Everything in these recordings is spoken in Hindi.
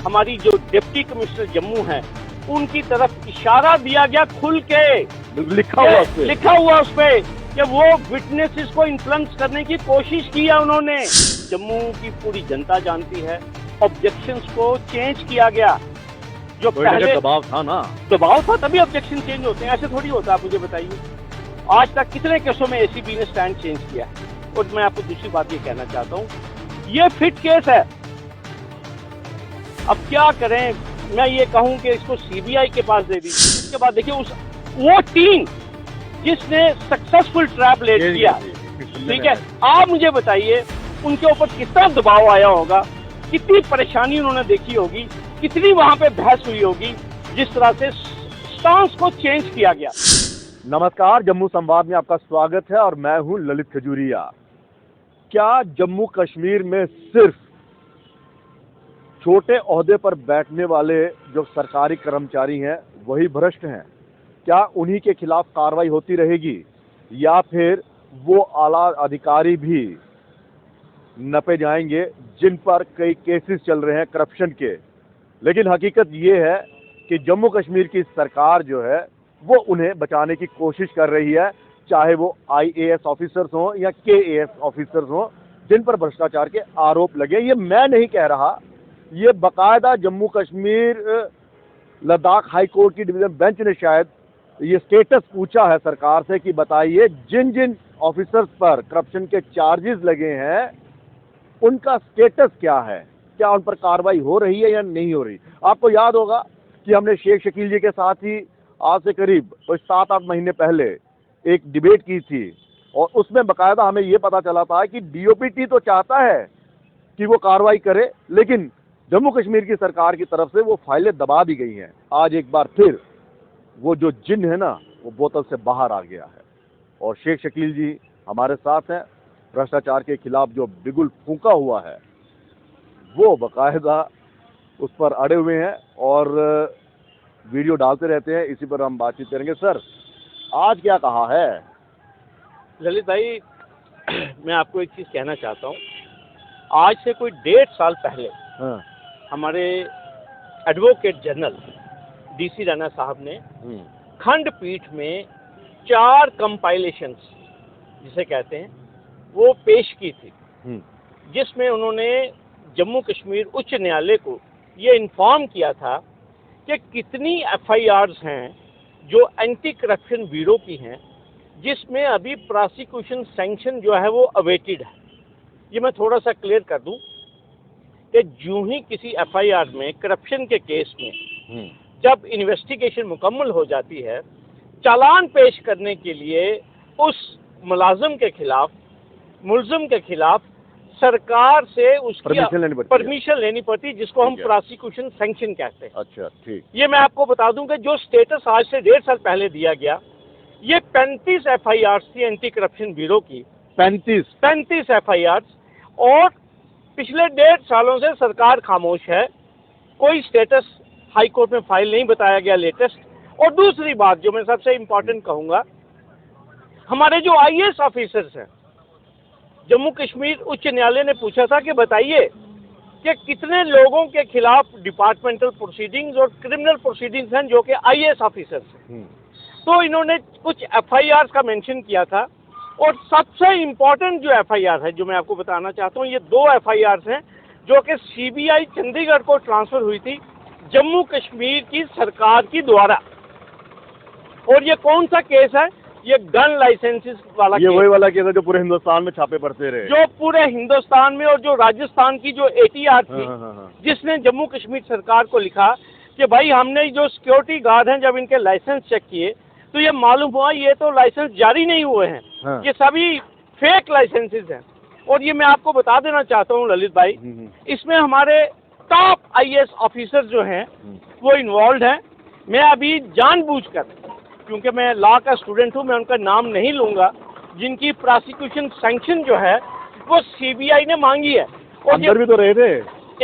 हमारी जो डिप्टी कमिश्नर जम्मू है उनकी तरफ इशारा दिया गया खुल के, लिखा हुआ उस पे कि वो विटनेसेस को इन्फ्लुएंस करने की कोशिश की है उन्होंने। जम्मू की पूरी जनता जानती है, ऑब्जेक्शंस को चेंज किया गया। जो पहले दबाव था ना, दबाव था तभी ऑब्जेक्शन चेंज होते हैं, ऐसे थोड़ी होता है। आप मुझे बताइए आज तक कितने केसों में एसीबी ने स्टैंड चेंज किया है। और मैं आपको दूसरी बात ये कहना चाहता हूँ, ये फिट केस है। अब क्या करें, मैं ये कहूं कि इसको सीबीआई के पास दे दी। उसके बाद देखिए वो टीम जिसने सक्सेसफुल ट्रैप लेट किया, ठीक है, आप मुझे बताइए उनके ऊपर कितना दबाव आया होगा, कितनी परेशानी उन्होंने देखी होगी, कितनी वहां पे बहस हुई होगी, जिस तरह से स्टांस को चेंज किया गया। नमस्कार, जम्मू संवाद में आपका स्वागत है और मैं हूं ललित खजूरिया। क्या जम्मू कश्मीर में सिर्फ छोटे ओहदे पर बैठने वाले जो सरकारी कर्मचारी हैं वही भ्रष्ट हैं? क्या उन्हीं के खिलाफ कार्रवाई होती रहेगी या फिर वो आला अधिकारी भी नपे जाएंगे जिन पर कई केसेस चल रहे हैं करप्शन के? लेकिन हकीकत ये है कि जम्मू कश्मीर की सरकार जो है वो उन्हें बचाने की कोशिश कर रही है, चाहे वो IAS ऑफिसर्स हों या KAS ऑफिसर्स हों जिन पर भ्रष्टाचार के आरोप लगे। ये मैं नहीं कह रहा, ये बकायदा जम्मू कश्मीर लद्दाख हाई कोर्ट की डिवीजन बेंच ने शायद ये स्टेटस पूछा है सरकार से कि बताइए जिन जिन ऑफिसर्स पर करप्शन के चार्जेस लगे हैं उनका स्टेटस क्या है, क्या उन पर कार्रवाई हो रही है या नहीं हो रही। आपको याद होगा कि हमने शेख शकील जी के साथ ही आज से करीब 7-8 महीने पहले एक डिबेट की थी और उसमें बकायदा हमें ये पता चला था कि DOPT तो चाहता है कि वो कार्रवाई करे, लेकिन जम्मू कश्मीर की सरकार की तरफ से वो फाइलें दबा दी गई हैं। आज एक बार फिर वो जो जिन है ना वो बोतल से बाहर आ गया है और शेख शकील जी हमारे साथ हैं। भ्रष्टाचार के खिलाफ जो बिगुल फूंका हुआ है वो बकायदा उस पर अड़े हुए हैं और वीडियो डालते रहते हैं। इसी पर हम बातचीत करेंगे। सर, आज क्या कहा है? ललित भाई, मैं आपको एक चीज कहना चाहता हूँ। आज से कोई 1.5 साल पहले हमारे एडवोकेट जनरल DC राणा साहब ने खंडपीठ में 4 कंपाइलेशंस जिसे कहते हैं वो पेश की थी, जिसमें उन्होंने जम्मू कश्मीर उच्च न्यायालय को ये इन्फॉर्म किया था कि कितनी FIRs हैं जो एंटी करप्शन ब्यूरो की हैं, जिसमें अभी प्रोसिक्यूशन सैंक्शन जो है वो अवेटेड है। ये मैं थोड़ा सा क्लियर कर दूं कि जो ही किसी FIR में करप्शन के केस में जब इन्वेस्टिगेशन मुकम्मल हो जाती है, चालान पेश करने के लिए उस मुलाजिम के खिलाफ, मुलजिम के खिलाफ सरकार से उसकी परमिशन लेनी पड़ती, जिसको हम प्रोसिक्यूशन सैंक्शन कहते हैं। अच्छा, ठीक। ये मैं आपको बता दूं कि जो स्टेटस आज से 1.5 साल पहले दिया गया, ये 35 FIRs थी एंटी करप्शन ब्यूरो की। 35 FIRs, और पिछले 1.5 सालों से सरकार खामोश है, कोई स्टेटस हाई कोर्ट में फाइल नहीं बताया गया लेटेस्ट। और दूसरी बात जो मैं सबसे इम्पोर्टेंट कहूंगा, हमारे जो IAS ऑफिसर्स हैं, जम्मू कश्मीर उच्च न्यायालय ने पूछा था कि बताइए कि कितने लोगों के खिलाफ डिपार्टमेंटल प्रोसीडिंग्स और क्रिमिनल प्रोसीडिंग्स हैं जो कि IAS ऑफिसर्स हैं। तो इन्होंने कुछ FIRs का मेंशन किया था, और सबसे इम्पोर्टेंट जो FIR है जो मैं आपको बताना चाहता हूँ, ये 2 FIRs हैं जो कि CBI चंडीगढ़ को ट्रांसफर हुई थी जम्मू कश्मीर की सरकार की द्वारा। और ये कौन सा केस है? ये गन लाइसेंसेस वाला ये वही वाला केस है जो पूरे हिंदुस्तान में छापे पड़ते रहे, जो पूरे हिंदुस्तान में, और जो राजस्थान की जो ATR थी, जिसने जम्मू कश्मीर सरकार को लिखा कि भाई हमने जो सिक्योरिटी गार्ड हैं जब इनके लाइसेंस चेक किए तो ये मालूम हुआ ये तो लाइसेंस जारी नहीं हुए हैं, ये सभी फेक लाइसेंसेस हैं। और ये मैं आपको बता देना चाहता हूँ ललित भाई, इसमें हमारे टॉप IAS ऑफिसर जो हैं वो इन्वॉल्व हैं। मैं अभी जानबूझकर, क्योंकि मैं लॉ का स्टूडेंट हूँ, मैं उनका नाम नहीं लूंगा, जिनकी प्रोसिक्यूशन सैंक्शन जो है वो CBI ने मांगी है। और अंदर भी तो रहे थे,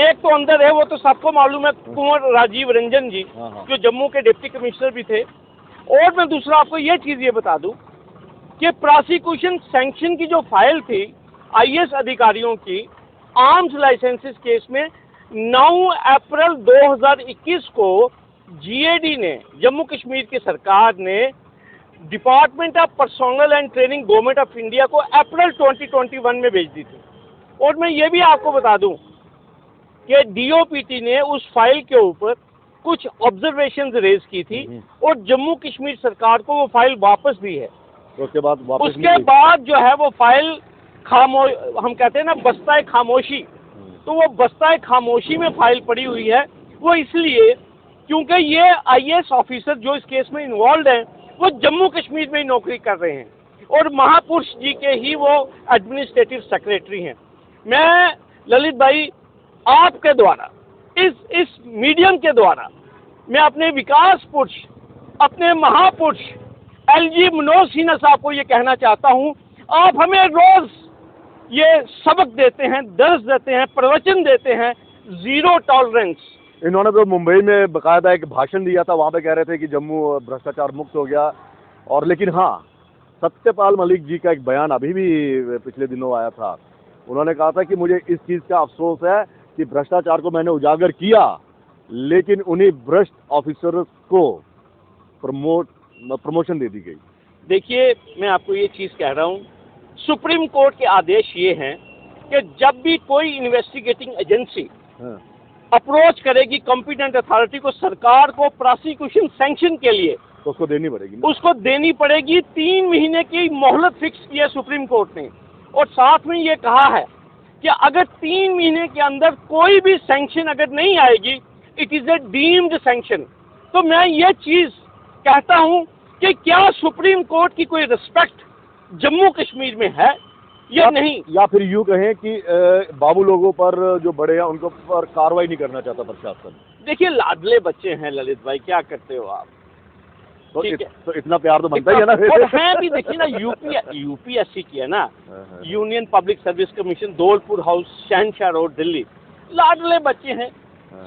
एक तो अंदर है, वो तो सबको मालूम है, कुंवर राजीव रंजन जी जो जम्मू के डिप्टी कमिश्नर भी थे। और मैं दूसरा आपको ये चीज ये बता दूं कि प्रोसिक्यूशन सैंक्शन की जो फाइल थी IAS अधिकारियों की आर्म्स लाइसेंसेस केस में, 9 अप्रैल 2021 को जीएडी ने, जम्मू कश्मीर की सरकार ने, department of personal and training government of India को अप्रैल 2021 में भेज दी थी। और मैं ये भी आपको बता दूं कि डीओपीटी ने उस फाइल के ऊपर कुछ ऑब्जर्वेशंस रेज की थी और जम्मू कश्मीर सरकार को वो फाइल वापस भी है। तो उसके बाद जो है वो फाइल हम कहते हैं ना बस्ता खामोशी, तो वो बस्ता खामोशी में फाइल पड़ी हुई है। वो इसलिए क्योंकि ये आईएएस ऑफिसर जो इस केस में इन्वॉल्व हैं वो जम्मू कश्मीर में ही नौकरी कर रहे हैं और महापुरुष जी के ही वो एडमिनिस्ट्रेटिव सेक्रेटरी हैं। मैं ललित भाई आपके द्वारा इस मीडियम के द्वारा मैं अपने विकास पुरुष, अपने महापुरुष एलजी मनोज सिन्हा साहब को ये कहना चाहता हूँ, आप हमें रोज ये सबक देते हैं, दर्स देते हैं, प्रवचन देते हैं, जीरो टॉलरेंस। इन्होंने तो मुंबई में बकायदा एक भाषण दिया था, वहाँ पे कह रहे थे कि जम्मू भ्रष्टाचार मुक्त हो गया। और लेकिन हाँ, सत्यपाल मलिक जी का एक बयान अभी भी पिछले दिनों आया था। उन्होंने कहा था कि मुझे इस चीज़ का अफसोस है कि भ्रष्टाचार को मैंने उजागर किया, लेकिन उन्हीं भ्रष्ट ऑफिसर को प्रमोशन दे दी गई। देखिए, मैं आपको ये चीज़ कह रहा हूँ, सुप्रीम कोर्ट के आदेश ये हैं कि जब भी कोई इन्वेस्टिगेटिंग एजेंसी अप्रोच करेगी कॉम्पिटेंट अथॉरिटी को, सरकार को प्रोसिक्यूशन सैंक्शन के लिए, तो उसको देनी पड़ेगी। 3 महीने की मोहलत फिक्स की है सुप्रीम कोर्ट ने। और साथ में ये कहा है कि अगर 3 महीने के अंदर कोई भी सैंक्शन अगर नहीं आएगी, it is a deemed sanction. तो मैं ये चीज कहता हूं कि क्या सुप्रीम कोर्ट की कोई रिस्पेक्ट जम्मू कश्मीर में है या नहीं, या फिर यूं कहें कि बाबू लोगों पर जो बड़े हैं उनको पर कार्रवाई नहीं करना चाहता प्रशासन। देखिए, लाडले बच्चे हैं ललित भाई, क्या करते हो आप? तो इतना प्यार तो बनता ही है ना। और है भी, देखिए ना, यूपीएससी की है ना, union public service commission, Dholpur house, शहनशाह रोड, दिल्ली। लाडले बच्चे हैं,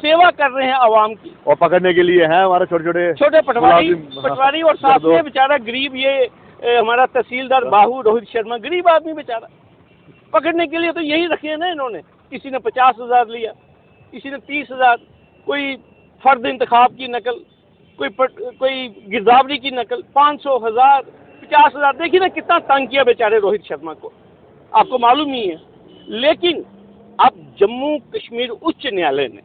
सेवा कर रहे हैं आवाम की। और पकड़ने के लिए हैं हमारे छोटे पटवारी और साथ में बेचारा गरीब ये हमारा तहसीलदार बाहू रोहित शर्मा, गरीब आदमी बेचारा। पकड़ने के लिए तो यही रखे हैं ना इन्होंने। किसी ने 50,000 लिया, किसी ने 30,000, कोई फर्द इंतखाब की नकल, कोई गिरदावरी की नकल, 500, 1000, 50,000। देखिए ना कितना तंग किया बेचारे रोहित शर्मा को, आपको मालूम ही है। लेकिन अब जम्मू कश्मीर उच्च न्यायालय ने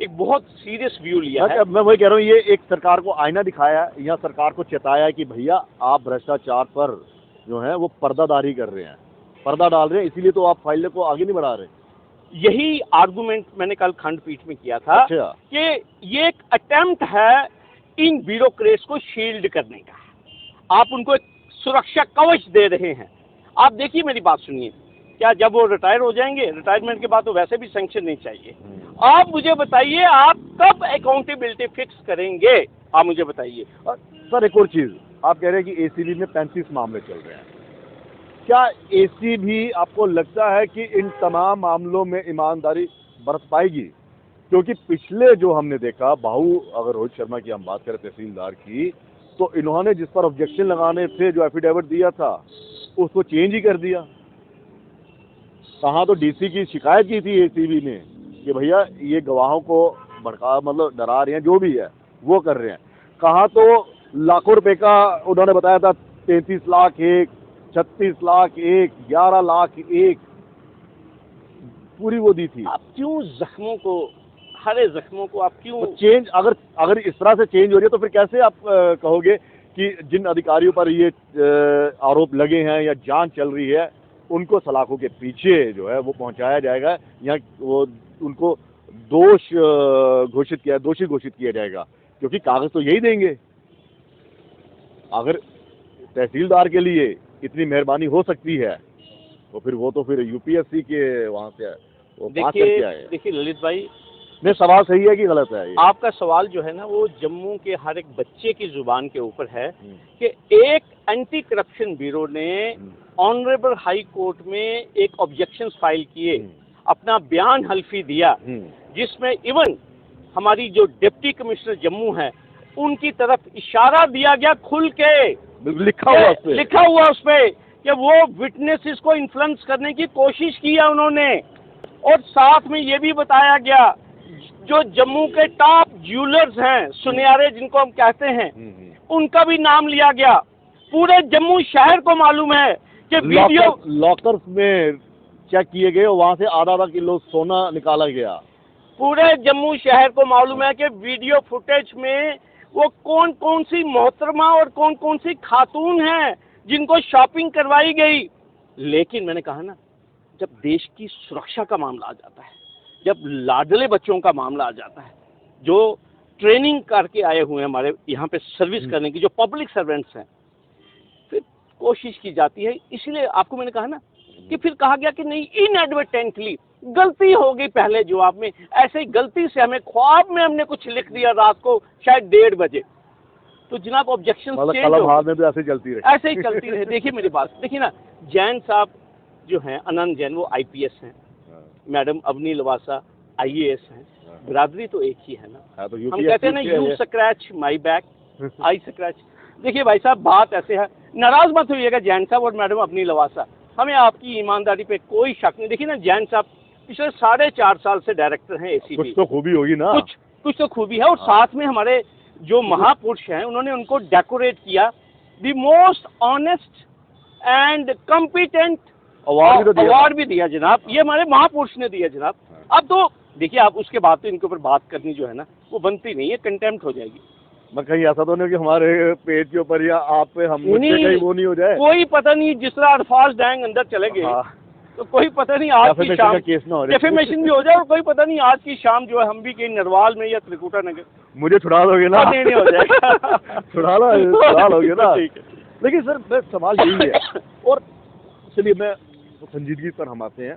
एक बहुत सीरियस व्यू लिया है। मैं वही कह रहा हूँ, ये एक सरकार को आईना दिखाया, या सरकार को चेताया कि भैया आप भ्रष्टाचार पर जो है वो पर्दादारी कर रहे हैं, पर्दा डाल रहे हैं, इसीलिए तो आप फाइल को आगे नहीं बढ़ा रहे। यही आर्गुमेंट मैंने कल खंडपीठ में किया था कि ये एक अटेम्प्ट है इन ब्यूरोक्रेट्स को शील्ड करने का। आप उनको एक सुरक्षा कवच दे रहे हैं। आप देखिए, मेरी बात सुनिए, क्या जब वो रिटायर हो जाएंगे, रिटायरमेंट के बाद तो वैसे भी सैंक्शन नहीं चाहिए। आप मुझे बताइए, आप कब अकाउंटेबिलिटी फिक्स करेंगे? आप मुझे बताइए। सर, एक और चीज, आप कह रहे हैं कि एसीबी में 35 मामले चल रहे हैं। क्या एसीबी आपको लगता है कि इन तमाम मामलों में ईमानदारी बरत पाएगी? क्योंकि पिछले जो हमने देखा, बाहू, अगर रोहित शर्मा की हम बात करें तहसीलदार की, तो इन्होंने जिस पर ऑब्जेक्शन लगाने थे, जो एफिडेविट दिया था, उसको चेंज ही कर दिया। कहाँ तो डीसी की शिकायत की थी एसीबी ने कि भैया ये गवाहों को भड़का, मतलब डरा रहे हैं, जो भी है वो कर रहे हैं। कहाँ तो लाखों रुपए का उन्होंने बताया था, 33 लाख एक, 36 लाख एक, 11 लाख एक, पूरी वो दी थी। आप क्यों जख्मों को, हरे जख्मों को आप क्यों चेंज, अगर इस तरह से चेंज हो रही है तो फिर कैसे आप कहोगे कि जिन अधिकारियों पर ये आरोप लगे हैं या जांच चल रही है, उनको सलाखों के पीछे जो है वो पहुंचाया जाएगा, या वो उनको दोषी घोषित किया जाएगा? क्योंकि कागज तो यही देंगे। अगर तहसीलदार के लिए इतनी मेहरबानी हो सकती है तो फिर यूपीएससी के वहां से वो पास करके आए। देखिए ललित भाई, नहीं, सवाल सही है कि गलत है ये? आपका सवाल जो है ना, वो जम्मू के हर एक बच्चे की जुबान के ऊपर है कि एक एंटी करप्शन ब्यूरो ने ऑनरेबल हाई कोर्ट में एक ऑब्जेक्शन फाइल किए, अपना बयान हल्फी दिया, जिसमें इवन हमारी जो डिप्टी कमिश्नर जम्मू है उनकी तरफ इशारा दिया गया, खुल के लिखा हुआ उस पे कि वो विटनेसेस को इन्फ्लुएंस करने की कोशिश की है उन्होंने। और साथ में ये भी बताया गया जो जम्मू के टॉप ज्वेलर्स हैं, सुनियारे जिनको हम कहते हैं, उनका भी नाम लिया गया। पूरे जम्मू शहर को मालूम है कि वीडियो लॉकर्स में चेक किए गए, वहां से आधा किलो सोना निकाला गया। पूरे जम्मू शहर को मालूम है कि वीडियो फुटेज में वो कौन कौन सी मोहतरमा और कौन कौन सी खातून हैं जिनको शॉपिंग करवाई गई। लेकिन मैंने कहा ना, जब देश की सुरक्षा का मामला आ जाता है, जब लाडले बच्चों का मामला आ जाता है, जो ट्रेनिंग करके आए हुए हैं हमारे यहाँ पे सर्विस करने की, जो पब्लिक सर्वेंट्स हैं, फिर कोशिश की जाती है। इसलिए आपको मैंने कहा ना कि फिर कहा गया कि नहीं, इनएडवर्टेंटली गलती हो गई पहले जवाब में, ऐसे ही गलती से हमें ख्वाब में हमने कुछ लिख दिया रात को शायद 1:30 बजे, तो जनाब ऑब्जेक्शन कलम हाथ में भी ऐसे चलती रही, ऐसे ही चलती रही। देखिए मेरी बात, देखिए ना, जैन साहब जो हैं, आनंद जैन, वो IPS हैं, मैडम अवनी लवासा IAS हैं, बिरादरी तो एक ही है ना। तो हम कहते हैं ना, you scratch my back I scratch. देखिए भाई साहब, बात ऐसे है, नाराज मत होइएगा जैन साहब और मैडम अवनी लवासा, हमें आपकी ईमानदारी पे कोई शक नहीं। देखिए ना, जैन साहब पिछले 4.5 साल से डायरेक्टर हैं ACB। कुछ तो खूबी होगी ना, कुछ तो खूबी है। और साथ में हमारे जो महापुरुष हैं, उन्होंने उनको डेकोरेट किया the most honest and competent award भी दिया जनाब। ये हमारे महापुरुष ने दिया जनाब। अब तो देखिए, आप उसके बाद तो इनके ऊपर बात करनी जो है ना, वो बनती नहीं है, कंटेम्प्ट हो जाएगी। मैं कहीं ऐसा तो नहीं कि हमारे पेज के ऊपर या आप पे हम कहीं वो नहीं हो जाए। कोई पता नहीं, जिस तरह अल्फाज डैंग अंदर चले गए, तो कोई पता नहीं आज की शाम डेफेमेशन भी हो जाए, और कोई पता नहीं आज की शाम जो है हम भी कहीं नरवाल में या त्रिकुटा नगर, मुझे छुड़ा दोगे ना? नहीं हो जाएगा। छुड़ा लोगे ना? लेकिन सर, मैं सवाल यही है, और चलिए मैं संजीदगी पर हम आते हैं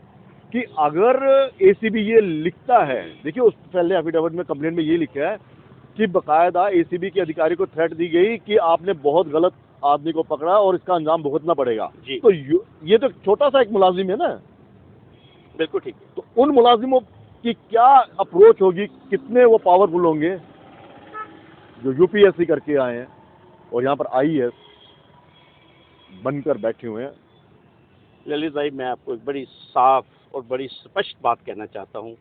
कि अगर ACB ये लिखता है, देखिए उस पहले एफिडेविट में, कंप्लेंट में ये लिखा है कि बकायदा ACB के अधिकारी को थ्रेट दी गई कि आपने बहुत गलत आदमी को पकड़ा और इसका अंजाम भुगतना पड़ेगा। तो ये तो छोटा सा एक मुलाजिम है ना। बिल्कुल ठीक है। तो उन मुलाजिमों की क्या अप्रोच होगी, कितने वो पावरफुल होंगे जो UPSC करके आए हैं और यहाँ पर IAS बनकर बैठे हुए हैं। ललित भाई, मैं आपको एक बड़ी साफ और बड़ी स्पष्ट बात कहना चाहता हूँ,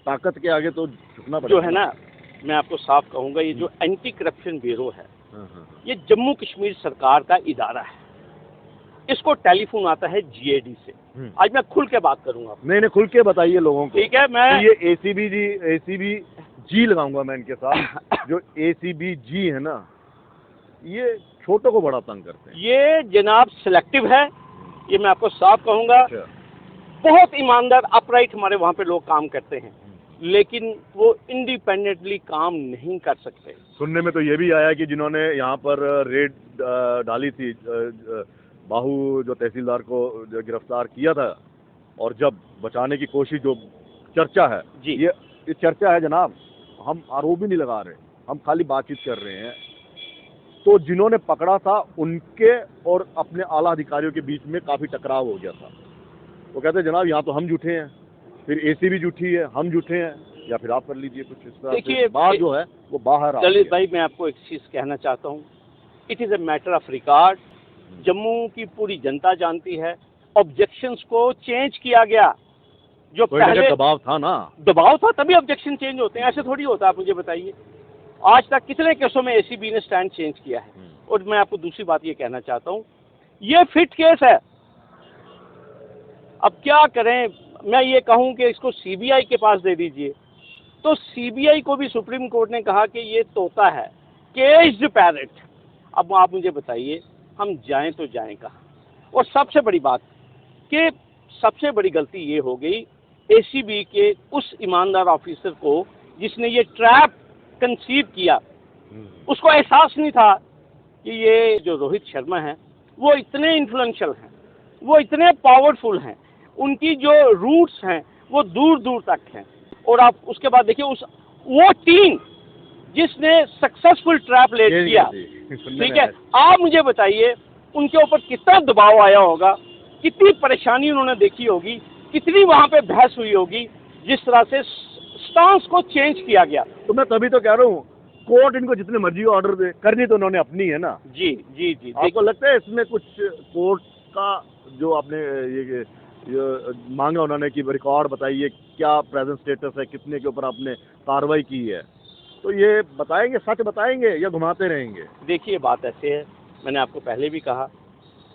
ताकत के आगे तो झुकना पड़ेगा। जो है ना, मैं आपको साफ कहूँगा, ये जो एंटी करप्शन ब्यूरो है, ये जम्मू कश्मीर सरकार का इदारा है। इसको टेलीफोन आता है GAD से। आज मैं खुल के बात करूंगा। नहीं, खुल के बताइए लोगों को। ठीक है, मैं ये ACB जी लगाऊंगा मैं इनके साथ। जो ACB जी है ना, ये छोटों को बड़ा तंग करते हैं। ये जनाब सिलेक्टिव है, ये मैं आपको साफ कहूंगा। बहुत ईमानदार अपराइट हमारे वहाँ पे लोग काम करते हैं, लेकिन वो इंडिपेंडेंटली काम नहीं कर सकते। सुनने में तो ये भी आया कि जिन्होंने यहाँ पर रेड डाली थी, बाहू जो तहसीलदार को गिरफ्तार किया था, और जब बचाने की कोशिश, जो चर्चा है जी, ये चर्चा है जनाब, हम आरोप भी नहीं लगा रहे, हम खाली बातचीत कर रहे हैं। तो जिन्होंने पकड़ा था उनके और अपने आला अधिकारियों के बीच में काफ़ी टकराव हो गया था। वो कहते जनाब, यहाँ तो हम झूठे हैं, फिर ACB झूठी है, हम झूठे हैं, या फिर आप कर लीजिए कुछ इस तरह। देखिए, बात जो है वो बाहर। ललित भाई, मैं आपको एक चीज़ कहना चाहता हूँ, it is a matter of record. Jammu की पूरी जनता जानती है, ऑब्जेक्शंस को चेंज किया गया। जो पहले दबाव था ना, दबाव था, तभी ऑब्जेक्शन चेंज होते हैं, ऐसे थोड़ी होता है। आप मुझे बताइए, आज तक कितने केसों में ACB ने स्टैंड चेंज किया है। और मैं आपको दूसरी बात ये कहना चाहता हूँ, ये फिट केस है। अब क्या करें, मैं ये कहूँ कि इसको CBI के पास दे दीजिए, तो CBI को भी सुप्रीम कोर्ट ने कहा कि ये तोता है, केज्ड पैरेट। अब आप मुझे बताइए, हम जाएं तो जाएं कहाँ? और सबसे बड़ी बात कि सबसे बड़ी गलती ये हो गई ACB के उस ईमानदार ऑफिसर को जिसने ये ट्रैप कंसीव किया, उसको एहसास नहीं था कि ये जो रोहित शर्मा हैं वो इतने इन्फ्लुएंशियल हैं, वो इतने पावरफुल हैं, उनकी जो रूट्स हैं वो दूर दूर तक हैं। और आप उसके बाद देखिए, वो टीम जिसने सक्सेसफुल ट्रैप लेट किया, ठीक है, आप मुझे बताइए उनके ऊपर कितना दबाव आया होगा, कितनी परेशानी उन्होंने देखी होगी, कितनी वहाँ पे बहस हुई होगी, जिस तरह से स्टांस को चेंज किया गया। तो मैं तभी तो कह रहा हूँ, कोर्ट इनको जितने मर्जी ऑर्डर दे, करनी तो उन्होंने अपनी है ना। जी जी जी। आपको लगता है इसमें कुछ कोर्ट का जो आपने ये मांगा उन्होंने कि रिकॉर्ड बताइए क्या प्रेजेंट स्टेटस है, कितने के ऊपर आपने कार्रवाई की है, तो ये बताएंगे, सच बताएंगे या घुमाते रहेंगे? देखिए बात ऐसे है, मैंने आपको पहले भी कहा,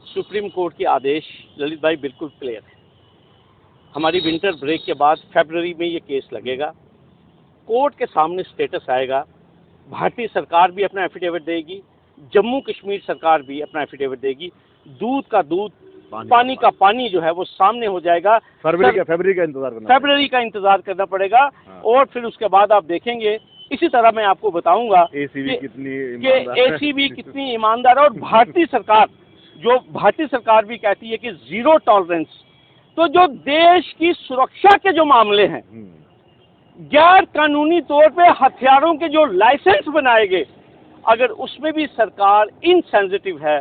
सुप्रीम कोर्ट के आदेश ललित भाई बिल्कुल क्लियर है। हमारी विंटर ब्रेक के बाद फरवरी में ये केस लगेगा, कोर्ट के सामने स्टेटस आएगा, भारतीय सरकार भी अपना एफिडेविट देगी, जम्मू कश्मीर सरकार भी अपना एफिडेविट देगी, दूध का दूध, पानी का पानी जो है वो सामने हो जाएगा। फरवरी का इंतजार करना पड़ेगा। हाँ। और फिर उसके बाद आप देखेंगे, इसी तरह मैं आपको बताऊंगा एसीबी कितनी ईमानदार है। और भारतीय सरकार भी कहती है कि जीरो टॉलरेंस। तो जो देश की सुरक्षा के जो मामले हैं, गैर कानूनी तौर पे हथियारों के जो लाइसेंस बनाए गए, अगर उसमें भी सरकार इनसेंसिटिव है,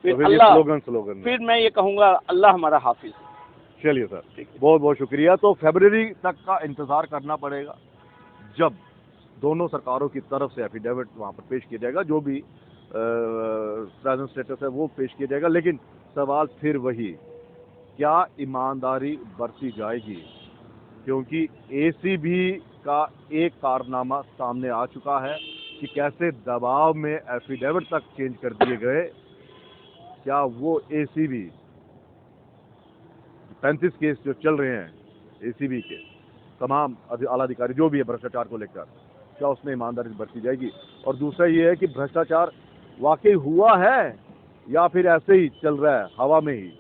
फिर तो अल्लाह स्लोगन फिर मैं ये कहूँगा अल्लाह हमारा हाफिज है। चलिए सर, बहुत बहुत शुक्रिया। तो फरवरी तक का इंतजार करना पड़ेगा, जब दोनों सरकारों की तरफ से एफिडेविट वहाँ पर पेश किया जाएगा, जो भी प्रेजेंट स्टेटस है वो पेश किया जाएगा। लेकिन सवाल फिर वही, क्या ईमानदारी बरती जाएगी? क्योंकि एसीबी का एक कारनामा सामने आ चुका है कि कैसे दबाव में एफिडेविट तक चेंज कर दिए गए। क्या वो एसीबी 35 केस जो चल रहे हैं एसीबी के तमाम आला अधिकारी जो भी है भ्रष्टाचार को लेकर, क्या उसमें ईमानदारी बरती जाएगी? और दूसरा ये है कि भ्रष्टाचार वाकई हुआ है या फिर ऐसे ही चल रहा है हवा में ही,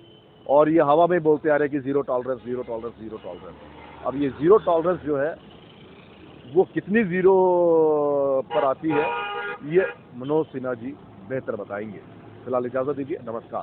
और ये हवा में बोलते आ रहे हैं कि zero tolerance, zero tolerance, zero tolerance. अब ये जीरो टॉलरेंस जो है वो कितनी जीरो पर आती है, ये मनोज सिन्हा जी बेहतर बताएंगे। फिलहाल इजाजत दीजिए, नमस्कार।